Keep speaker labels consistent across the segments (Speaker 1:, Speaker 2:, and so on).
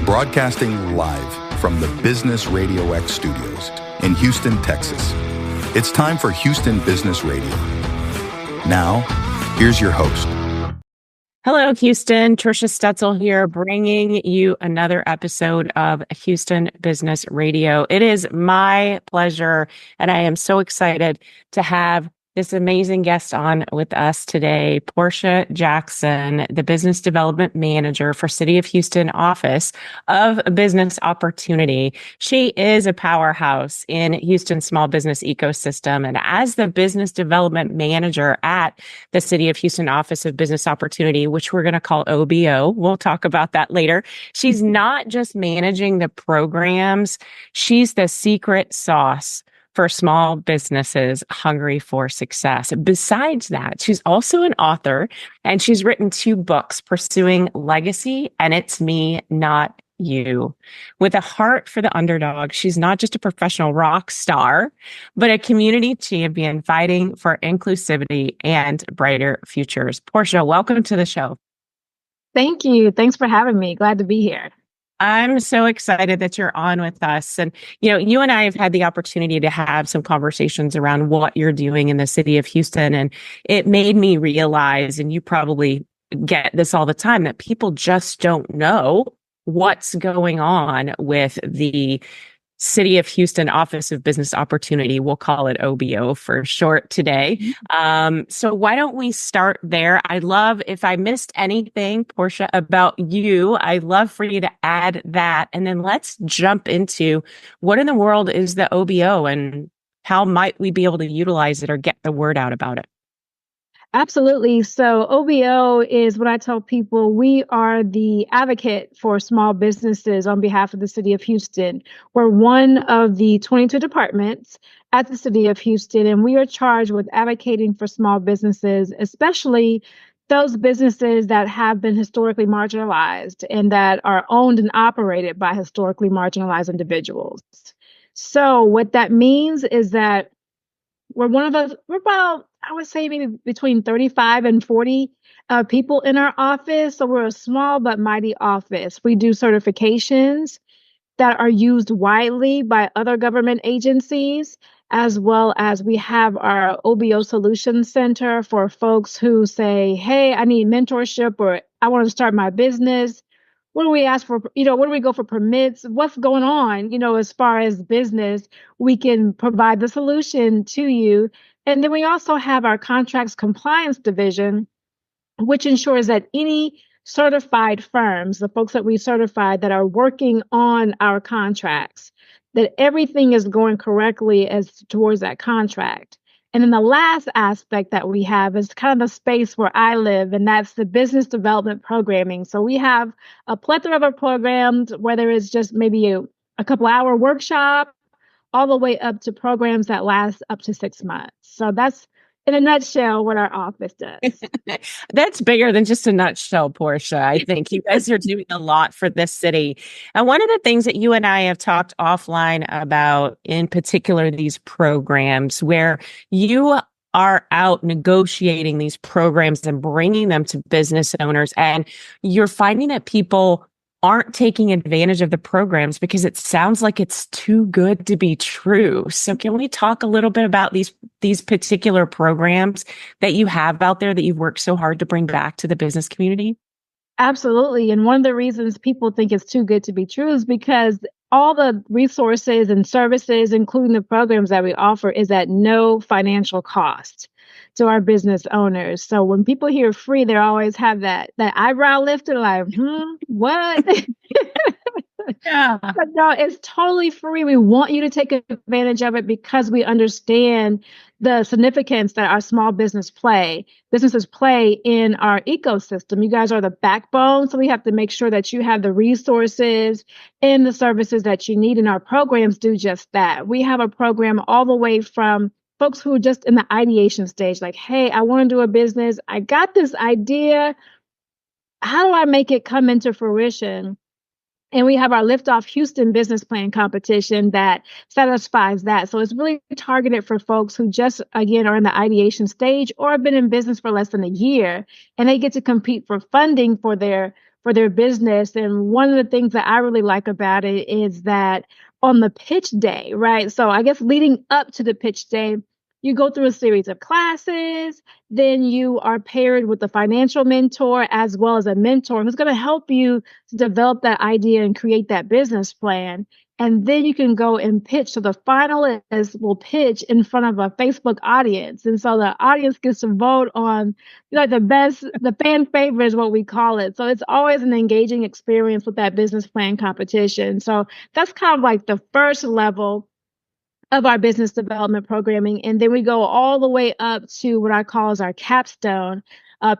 Speaker 1: Broadcasting live from the Business RadioX studios in Houston, Texas. It's time for Houston Business Radio. Now, here's your host.
Speaker 2: Hello, Houston. Trisha Stetzel here, bringing you another episode of Houston Business Radio. It is my pleasure, and I am so excited to have this amazing guest on with us today, Porscha Jackson, the Business Development Manager for City of Houston Office of Business Opportunity. She is a powerhouse in Houston's small business ecosystem. And as the Business Development Manager at the City of Houston Office of Business Opportunity, which we're going to call OBO, we'll talk about that later. She's not just managing the programs, she's the secret sauce for small businesses hungry for success. Besides that, she's also an author, and she's written 2 books, Pursuing Legacy and It's Me, Not You. With a heart for the underdog, she's not just a professional rock star, but a community champion fighting for inclusivity and brighter futures. Porscha, welcome to the show.
Speaker 3: Thank you. Thanks for having me. Glad to be here.
Speaker 2: I'm so excited that you're on with us. And, you and I have had the opportunity to have some conversations around what you're doing in the city of Houston. And it made me realize, and you probably get this all the time, that people just don't know what's going on with the City of Houston Office of Business Opportunity. We'll call it OBO for short today. So why don't we start there? I'd love, if I missed anything, Porscha, about you, I'd love for you to add that. And then let's jump into what in the world is the OBO and how might we be able to utilize it or get the word out about it?
Speaker 3: Absolutely. So OBO is what I tell people. We are the advocate for small businesses on behalf of the city of Houston. We're one of the 22 departments at the city of Houston, and we are charged with advocating for small businesses, especially those businesses that have been historically marginalized and that are owned and operated by historically marginalized individuals. So what that means is that we're about, I would say, maybe between 35 and 40 people in our office. So we're a small but mighty office. We do certifications that are used widely by other government agencies, as well as we have our OBO Solutions Center for folks who say, hey, I need mentorship or I want to start my business. What do we ask for? Where do we go for permits? What's going on? As far as business, we can provide the solution to you. And then we also have our contracts compliance division, which ensures that any certified firms, the folks that we certified that are working on our contracts, that everything is going correctly as towards that contract. And then the last aspect that we have is kind of the space where I live, and that's the business development programming. So we have a plethora of programs, whether it's just maybe a couple hour workshop, all the way up to programs that last up to 6 months. So that's, in a nutshell, what our office does.
Speaker 2: That's bigger than just a nutshell, Porscha. I think you guys are doing a lot for this city. And one of the things that you and I have talked offline about, in particular, these programs where you are out negotiating these programs and bringing them to business owners, and you're finding that people aren't taking advantage of the programs because it sounds like it's too good to be true. So can we talk a little bit about these particular programs that you have out there that you've worked so hard to bring back to the business community?
Speaker 3: Absolutely. And one of the reasons people think it's too good to be true is because all the resources and services, including the programs that we offer, is at no financial cost to our business owners. So when people hear free, they always have that eyebrow lifted, like, what?
Speaker 2: Yeah.
Speaker 3: But no, it's totally free. We want you to take advantage of it because we understand the significance that our small businesses play in our ecosystem. You guys are the backbone, so we have to make sure that you have the resources and the services that you need, and our programs do just that. We have a program all the way from folks who are just in the ideation stage, like, hey, I want to do a business. I got this idea. How do I make it come into fruition? And we have our Liftoff Houston business plan competition that satisfies that. So it's really targeted for folks who just, again, are in the ideation stage or have been in business for less than a year, and they get to compete for funding for their business. And one of the things that I really like about it is that on the pitch day, right? So I guess leading up to the pitch day, you go through a series of classes, then you are paired with a financial mentor as well as a mentor who's going to help you to develop that idea and create that business plan. And then you can go and pitch. So the finalists will pitch in front of a Facebook audience. And so the audience gets to vote on, the fan favorite is what we call it. So it's always an engaging experience with that business plan competition. So that's kind of like the first level of our business development programming. And then we go all the way up to what I call as our capstone,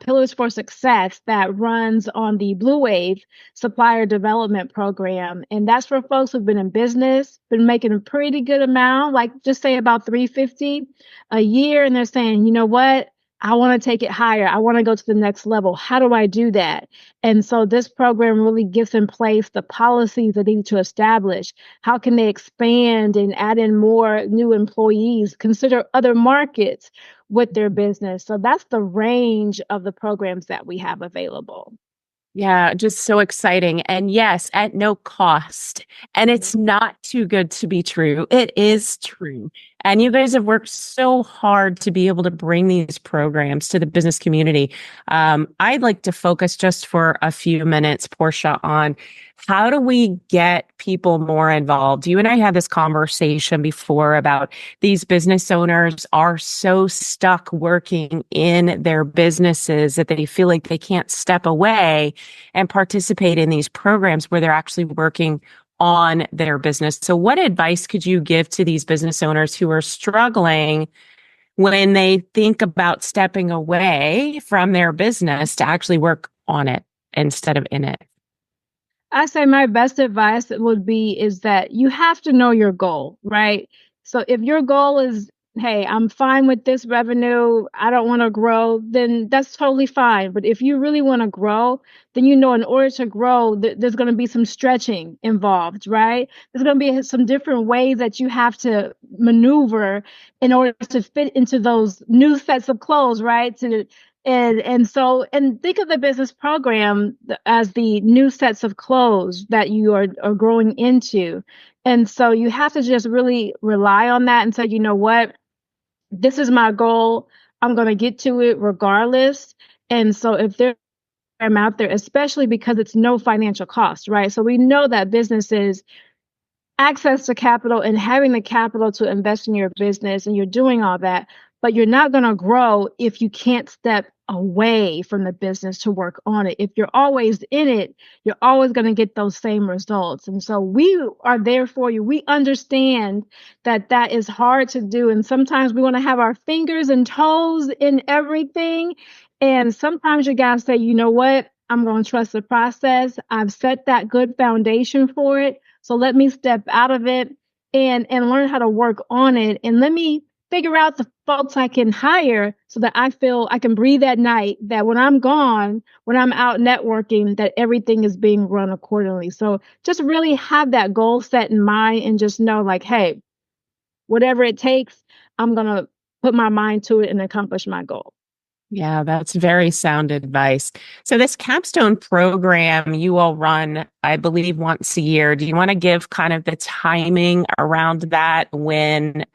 Speaker 3: Pillars for Success, that runs on the Blue Wave Supplier Development Program. And that's for folks who've been in business, been making a pretty good amount, like just say about $350 a year. And they're saying, you know what? I want to take it higher. I want to go to the next level. How do I do that? And so this program really gets in place the policies that they need to establish. How can they expand and add in more new employees, consider other markets with their business? So that's the range of the programs that we have available.
Speaker 2: Yeah, just so exciting. And yes, at no cost. And it's not too good to be true. It is true. And you guys have worked so hard to be able to bring these programs to the business community. I'd like to focus just for a few minutes, Porscha, on how do we get people more involved? You and I had this conversation before about these business owners are so stuck working in their businesses that they feel like they can't step away and participate in these programs where they're actually working on their business. So what advice could you give to these business owners who are struggling when they think about stepping away from their business to actually work on it instead of in it?
Speaker 3: I say my best advice is that you have to know your goal, right? So if your goal is, hey, I'm fine with this revenue, I don't want to grow, then that's totally fine. But if you really want to grow, then in order to grow, there's going to be some stretching involved, right? There's going to be some different ways that you have to maneuver in order to fit into those new sets of clothes, right? And think of the business program as the new sets of clothes that you are growing into. And so you have to just really rely on that and say, you know what, this is my goal. I'm going to get to it regardless. And so if I'm out there, especially because it's no financial cost, right? So we know that businesses access to capital and having the capital to invest in your business, and you're doing all that, but you're not going to grow if you can't step away from the business to work on it. If you're always in it, you're always going to get those same results. And so we are there for you. We understand that is hard to do. And sometimes we want to have our fingers and toes in everything. And sometimes you got to say, you know what? I'm going to trust the process. I've set that good foundation for it. So let me step out of it and learn how to work on it. And let me figure out the folks I can hire so that I feel I can breathe at night, that when I'm gone, when I'm out networking, that everything is being run accordingly. So just really have that goal set in mind and just know, like, hey, whatever it takes, I'm going to put my mind to it and accomplish my goal.
Speaker 2: Yeah, that's very sound advice. So this capstone program you all run, I believe, once a year. Do you want to give kind of the timing around that when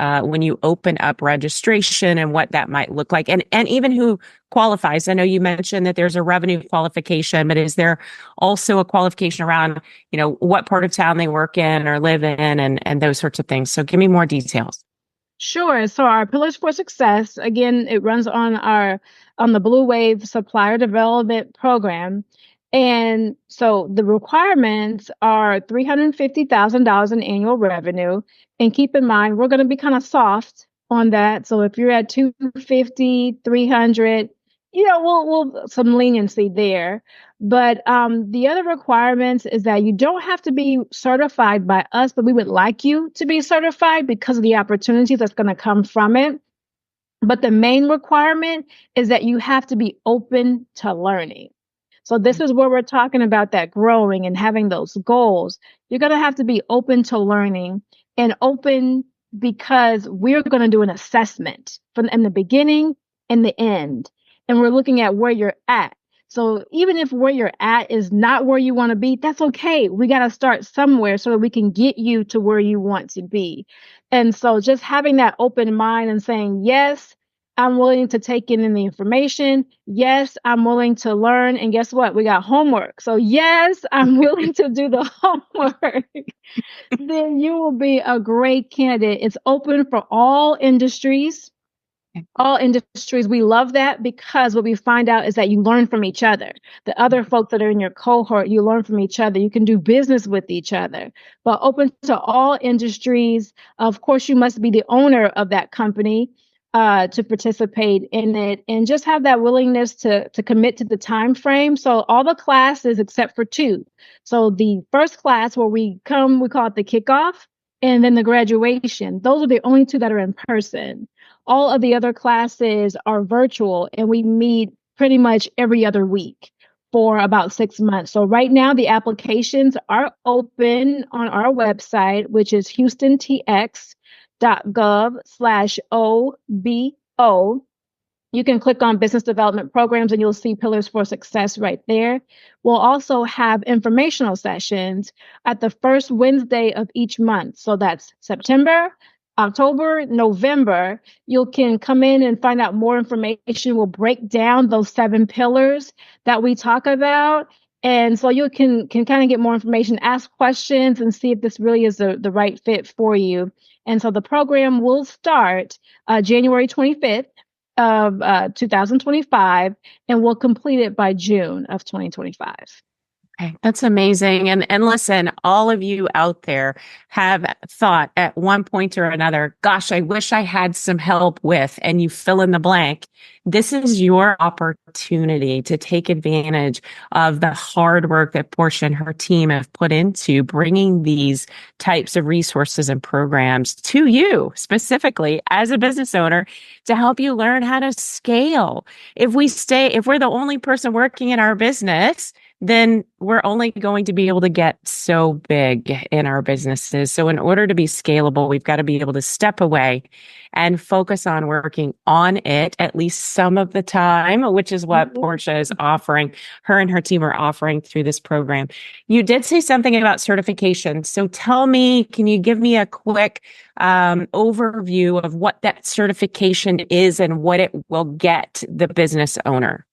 Speaker 2: you open up registration and what that might look like, and even who qualifies? I know you mentioned that there's a revenue qualification, but is there also a qualification around, what part of town they work in or live in and those sorts of things? So give me more details.
Speaker 3: Sure. So our Pillars for Success, again, it runs on the Blue Wave Supplier Development Program. And so the requirements are $350,000 in annual revenue. And keep in mind, we're going to be kind of soft on that. So if you're at 250, 300, we'll some leniency there. But the other requirements is that you don't have to be certified by us, but we would like you to be certified because of the opportunities that's going to come from it. But the main requirement is that you have to be open to learning. So this is where we're talking about that growing and having those goals. You're going to have to be open to learning and open because we're going to do an assessment from in the beginning and the end. And we're looking at where you're at. So even if where you're at is not where you want to be, that's okay. We got to start somewhere so that we can get you to where you want to be. And so just having that open mind and saying, yes, I'm willing to take in the information. Yes, I'm willing to learn. And guess what? We got homework. So yes, I'm willing to do the homework. Then you will be a great candidate. It's open for all industries. All industries. We love that because what we find out is that you learn from each other. The other folks that are in your cohort, you learn from each other. You can do business with each other, but open to all industries. Of course, you must be the owner of that company to participate in it, and just have that willingness to commit to the time frame. So all the classes except for two. So the first class where we call it the kickoff, and then the graduation. Those are the only two that are in person. All of the other classes are virtual, and we meet pretty much every other week for about 6 months. So right now, the applications are open on our website, which is houstontx.gov/OBO. You can click on business development programs and you'll see Pillars for Success right there. We'll also have informational sessions at the first Wednesday of each month. So that's September, October, November. You can come in and find out more information. We'll break down those 7 pillars that we talk about. And so you can kind of get more information, ask questions, and see if this really is the right fit for you. And so the program will start January 25th. Of 2025, and we'll complete it by June of 2025.
Speaker 2: Okay, that's amazing. And listen, all of you out there have thought at one point or another, gosh, I wish I had some help with, and you fill in the blank. This is your opportunity to take advantage of the hard work that Porscha and her team have put into bringing these types of resources and programs to you specifically as a business owner to help you learn how to scale. If we're the only person working in our business, then we're only going to be able to get so big in our businesses. So in order to be scalable, we've got to be able to step away and focus on working on it at least some of the time, which is what Porscha is offering. Her and her team are offering through this program. You did say something about certification. So tell me, can you give me a quick overview of what that certification is and what it will get the business owner?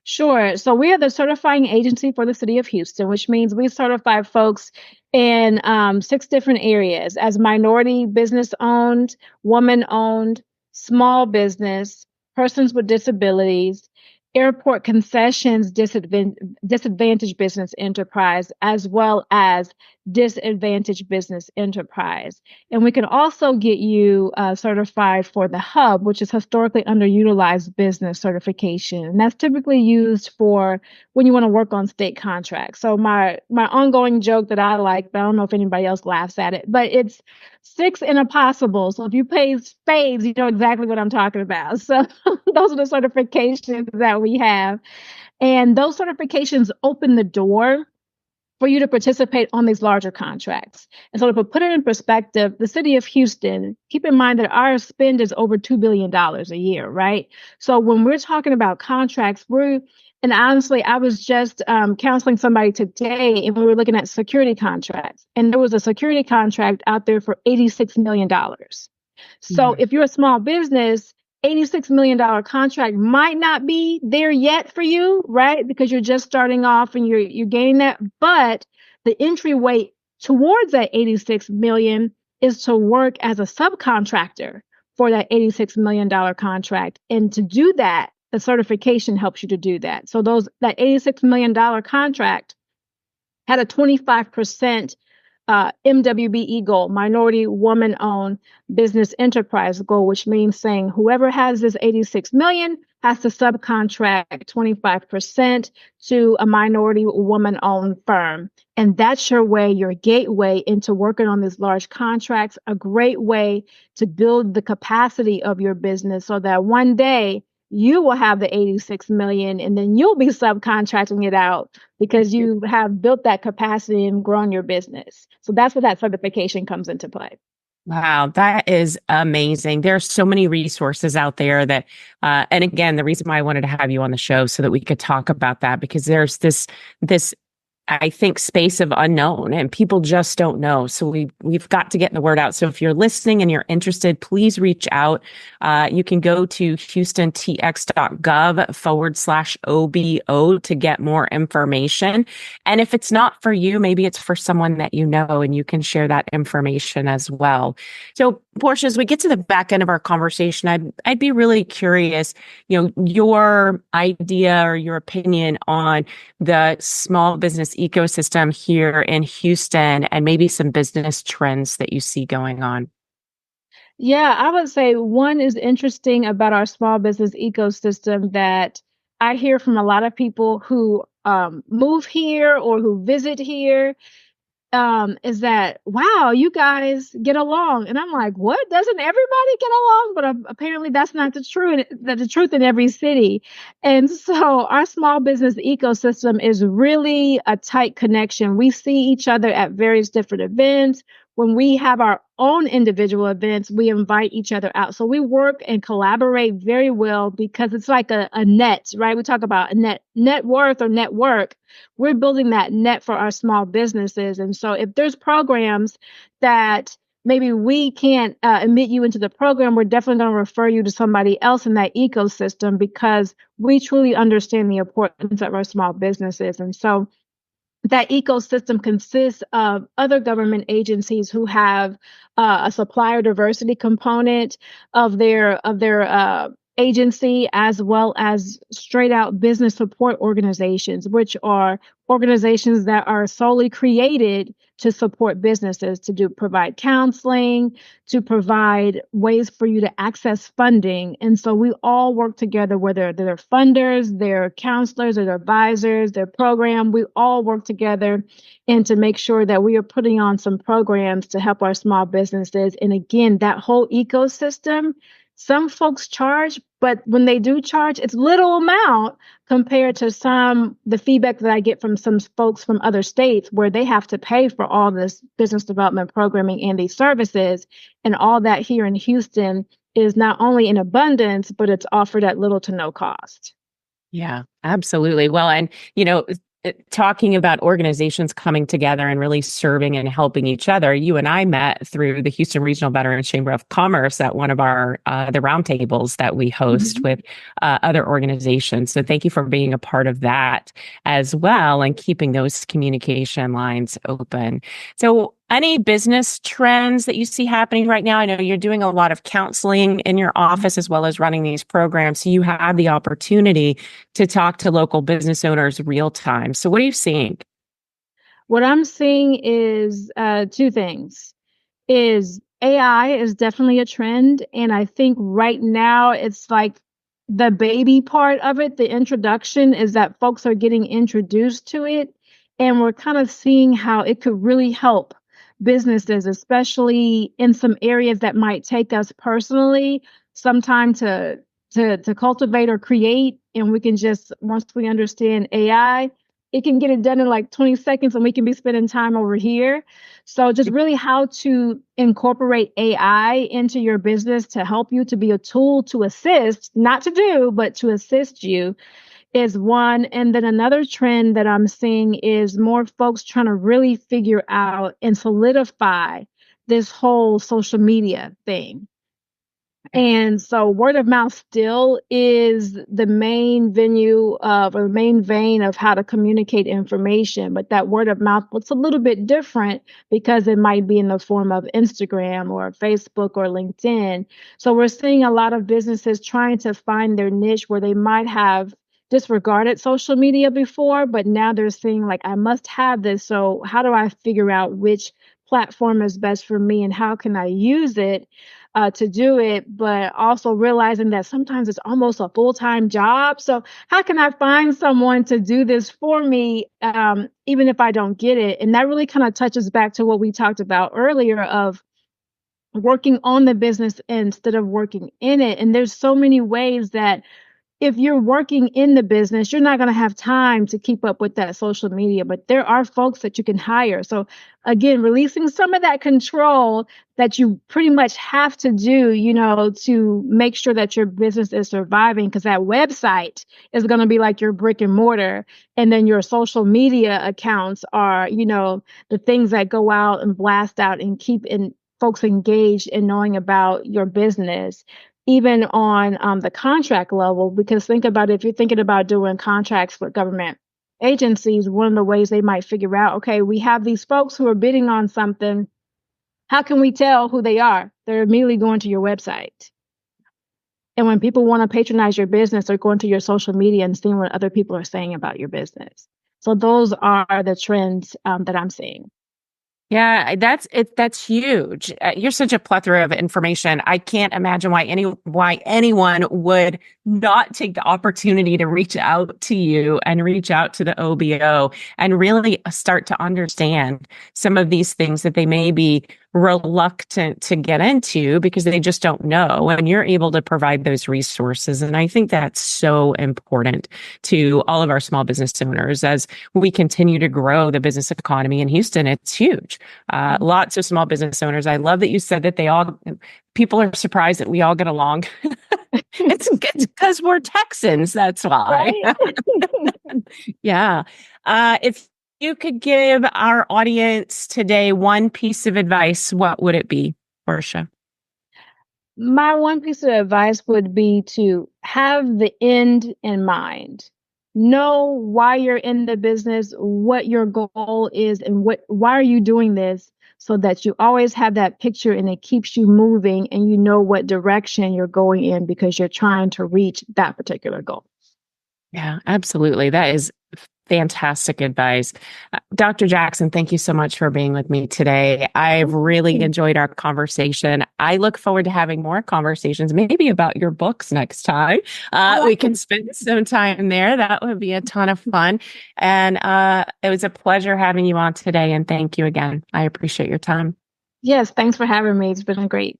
Speaker 3: Sure. So we are the certifying agency for the city of Houston, which means we certify folks in 6 different areas as minority business owned, woman owned, small business, persons with disabilities, airport concessions, disadvantaged business enterprise, as well as disadvantaged business enterprise. And we can also get you certified for the hub, which is historically underutilized business certification. And that's typically used for when you want to work on state contracts. So my ongoing joke that I like, but I don't know if anybody else laughs at it, but it's 6 in a possible. So if you pay spades, you know exactly what I'm talking about. So those are the certifications that we have. And those certifications open the door for you to participate on these larger contracts. And so to put it in perspective, the city of Houston, keep in mind that our spend is over $2 billion a year, right? So when we're talking about contracts, and honestly, I was just counseling somebody today, and we were looking at security contracts. And there was a security contract out there for $86 million. So if you're a small business, $86 million contract might not be there yet for you, right? Because you're just starting off and you're gaining that. But the entryway towards that 86 million is to work as a subcontractor for that $86 million contract. And to do that, the certification helps you to do that. So that $86 million contract had a 25% MWBE goal, minority woman-owned business enterprise goal, which means saying whoever has this 86 million has to subcontract 25% to a minority woman-owned firm. And that's your gateway into working on these large contracts, a great way to build the capacity of your business so that one day you will have the 86 million, and then you'll be subcontracting it out because you have built that capacity and grown your business. So that's where that certification comes into play.
Speaker 2: Wow, that is amazing. There are so many resources out there that, and again, the reason why I wanted to have you on the show so that we could talk about that, because there's this I think space of unknown and people just don't know. So we've got to get the word out. So if you're listening and you're interested, please reach out. You can go to houstontx.gov/OBO to get more information. And if it's not for you, maybe it's for someone that you know, and you can share that information as well. So Porscha, as we get to the back end of our conversation, I'd be really curious, your idea or your opinion on the small business ecosystem here in Houston and maybe some business trends that you see going on.
Speaker 3: Yeah, I would say one is interesting about our small business ecosystem that I hear from a lot of people who move here or who visit here, is that, wow, you guys get along. And I'm like, what? Doesn't everybody get along? But apparently that's not the truth, the truth in every city. And so our small business ecosystem is really a tight connection. We see each other at various different events. When we have our own individual events, we invite each other out. So we work and collaborate very well because it's like a net, right? We talk about a net worth or network. We're building that net for our small businesses. And so if there's programs that maybe we can't admit you into the program, we're definitely going to refer you to somebody else in that ecosystem because we truly understand the importance of our small businesses. And so that ecosystem consists of other government agencies who have a supplier diversity component of their agency, as well as straight out business support organizations, which are organizations that are solely created to support businesses, to provide counseling, to provide ways for you to access funding. And so we all work together, whether they're funders, they're counselors, or they're advisors, their program, we all work together and to make sure that we are putting on some programs to help our small businesses. And again, that whole ecosystem, some folks charge, but when they do charge, it's little amount compared to the feedback that I get from some folks from other states where they have to pay for all this business development programming and these services. And all that here in Houston is not only in abundance, but it's offered at little to no cost.
Speaker 2: Yeah, absolutely. Well, and, talking about organizations coming together and really serving and helping each other, you and I met through the Houston Regional Veterans Chamber of Commerce at one of our the roundtables that we host with other organizations. So thank you for being a part of that as well and keeping those communication lines open. So any business trends that you see happening right now? I know you're doing a lot of counseling in your office as well as running these programs. So you have the opportunity to talk to local business owners real time. So what are you seeing?
Speaker 3: What I'm seeing is two things. Is AI is definitely a trend. And I think right now it's like the baby part of it, the introduction is that folks are getting introduced to it. And we're kind of seeing how it could really help businesses, especially in some areas that might take us personally some time to cultivate or create. And we can just, once we understand AI, it can get it done in like 20 seconds and we can be spending time over here. So just really how to incorporate AI into your business to help you, to be a tool to assist, not to do, but to assist you, is one. And then another trend that I'm seeing is more folks trying to really figure out and solidify this whole social media thing. And so word of mouth still is the main venue or the main vein of how to communicate information. But that word of mouth, what's a little bit different because it might be in the form of Instagram or Facebook or LinkedIn. So we're seeing a lot of businesses trying to find their niche where they might have disregarded social media before, but now they're saying like, I must have this. So how do I figure out which platform is best for me and how can I use it to do it, but also realizing that sometimes it's almost a full-time job. So how can I find someone to do this for me, even if I don't get it? And that really kind of touches back to what we talked about earlier of working on the business instead of working in it. And there's so many ways that if you're working in the business, you're not going to have time to keep up with that social media, but there are folks that you can hire. So again, releasing some of that control that you pretty much have to do, to make sure that your business is surviving, because that website is going to be like your brick and mortar. And then your social media accounts are, the things that go out and blast out and keep folks engaged in knowing about your business, even on the contract level. Because think about it, if you're thinking about doing contracts with government agencies, one of the ways they might figure out, okay, we have these folks who are bidding on something. How can we tell who they are? They're immediately going to your website. And when people want to patronize your business, they're going to your social media and seeing what other people are saying about your business. So those are the trends that I'm seeing.
Speaker 2: Yeah, that's huge. You're such a plethora of information. I can't imagine why anyone would not take the opportunity to reach out to you and reach out to the OBO and really start to understand some of these things that they may be reluctant to get into because they just don't know. And you're able to provide those resources. And I think that's so important to all of our small business owners as we continue to grow the business economy in Houston. It's huge. Lots of small business owners. I love that you said that people are surprised that we all get along. It's because we're Texans. That's why. Right? Yeah. If you could give our audience today one piece of advice, what would it be, Porscha?
Speaker 3: My one piece of advice would be to have the end in mind. Know why you're in the business, what your goal is, and why are you doing this, so that you always have that picture and it keeps you moving and you know what direction you're going in because you're trying to reach that particular goal.
Speaker 2: Yeah, absolutely. That is fantastic advice. Dr. Jackson, thank you so much for being with me today. I've really enjoyed our conversation. I look forward to having more conversations, maybe about your books next time. We can spend some time there. That would be a ton of fun. And it was a pleasure having you on today. And thank you again. I appreciate your time.
Speaker 3: Yes, thanks for having me. It's been great.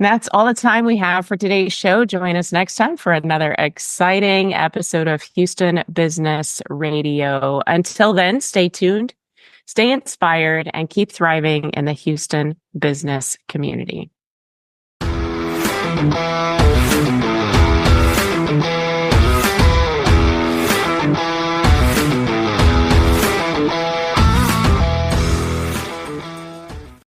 Speaker 2: That's all the time we have for today's show. Join us next time for another exciting episode of Houston Business Radio. Until then, stay tuned, stay inspired, and keep thriving in the Houston business community.